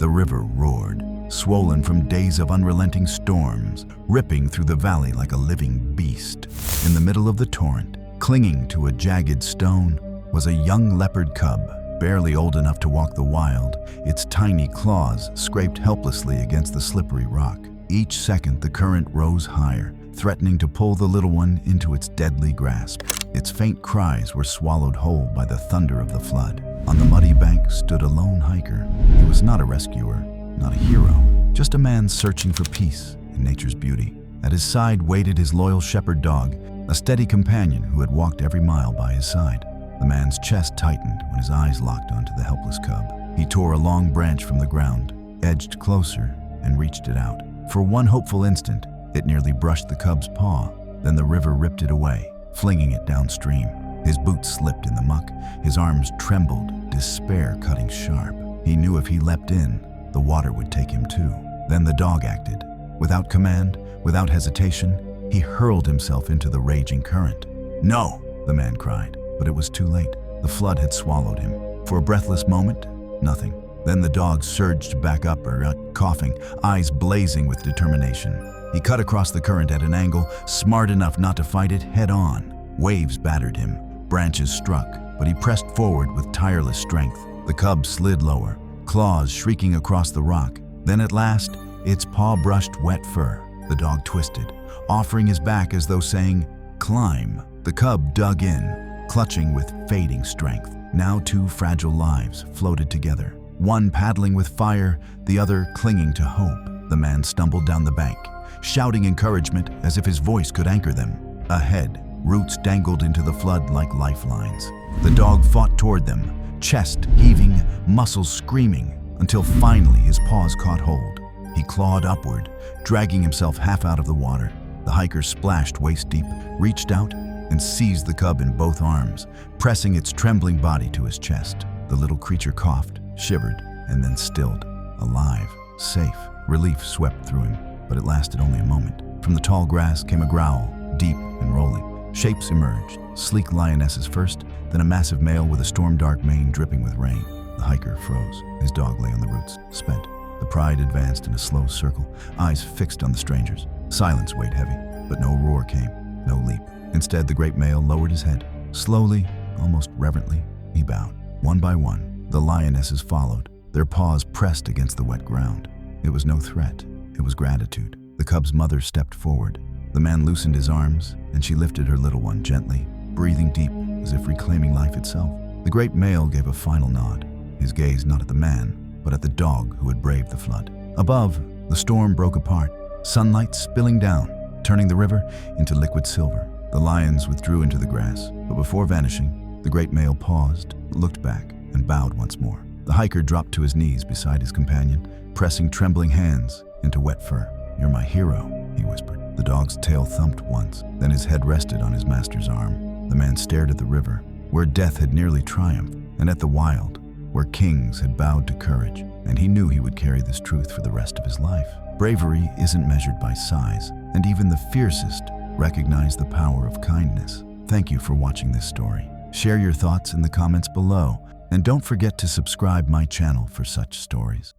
The river roared, swollen from days of unrelenting storms, ripping through the valley like a living beast. In the middle of the torrent, clinging to a jagged stone, was a young leopard cub, barely old enough to walk the wild, its tiny claws scraped helplessly against the slippery rock. Each second the current rose higher, threatening to pull the little one into its deadly grasp. Its faint cries were swallowed whole by the thunder of the flood. On the muddy bank stood a lone hiker. He was not a rescuer, not a hero, just a man searching for peace in nature's beauty. At his side waited his loyal shepherd dog, a steady companion who had walked every mile by his side. The man's chest tightened when his eyes locked onto the helpless cub. He tore a long branch from the ground, edged closer, and reached it out. For one hopeful instant, it nearly brushed the cub's paw. Then the river ripped it away, flinging it downstream. His boots slipped in the muck. His arms trembled, despair cutting sharp. He knew if he leapt in, the water would take him too. Then the dog acted. Without command, without hesitation, he hurled himself into the raging current. "No!" the man cried, but it was too late. The flood had swallowed him. For a breathless moment, nothing. Then the dog surged back up, coughing, eyes blazing with determination. He cut across the current at an angle, smart enough not to fight it head on. Waves battered him, branches struck, but he pressed forward with tireless strength. The cub slid lower, claws shrieking across the rock. Then at last, its paw brushed wet fur. The dog twisted, offering his back as though saying, "Climb." The cub dug in, clutching with fading strength. Now two fragile lives floated together, one paddling with fire, the other clinging to hope. The man stumbled down the bank, shouting encouragement as if his voice could anchor them. Ahead, roots dangled into the flood like lifelines. The dog fought toward them, chest heaving, muscles screaming, until finally his paws caught hold. He clawed upward, dragging himself half out of the water. The hiker splashed waist deep, reached out, and seized the cub in both arms, pressing its trembling body to his chest. The little creature coughed, shivered, and then stilled. Alive, safe. Relief swept through him, but it lasted only a moment. From the tall grass came a growl, deep and rolling. Shapes emerged, sleek lionesses first, then a massive male with a storm-dark mane dripping with rain. The hiker froze. His dog lay on the roots, spent. The pride advanced in a slow circle, eyes fixed on the strangers. Silence weighed heavy, but no roar came, no leap. Instead, the great male lowered his head. Slowly, almost reverently, he bowed. One by one, the lionesses followed, their paws pressed against the wet ground. It was no threat, it was gratitude. The cub's mother stepped forward. The man loosened his arms, and she lifted her little one gently, breathing deep as if reclaiming life itself. The great male gave a final nod, his gaze not at the man, but at the dog who had braved the flood. Above, the storm broke apart, sunlight spilling down, turning the river into liquid silver. The lions withdrew into the grass, but before vanishing, the great male paused, looked back, and bowed once more. The hiker dropped to his knees beside his companion, pressing trembling hands into wet fur. "You're my hero," he whispered. The dog's tail thumped once, then his head rested on his master's arm. The man stared at the river, where death had nearly triumphed, and at the wild, where kings had bowed to courage, and he knew he would carry this truth for the rest of his life. Bravery isn't measured by size, and even the fiercest recognize the power of kindness. Thank you for watching this story. Share your thoughts in the comments below, and don't forget to subscribe my channel for such stories.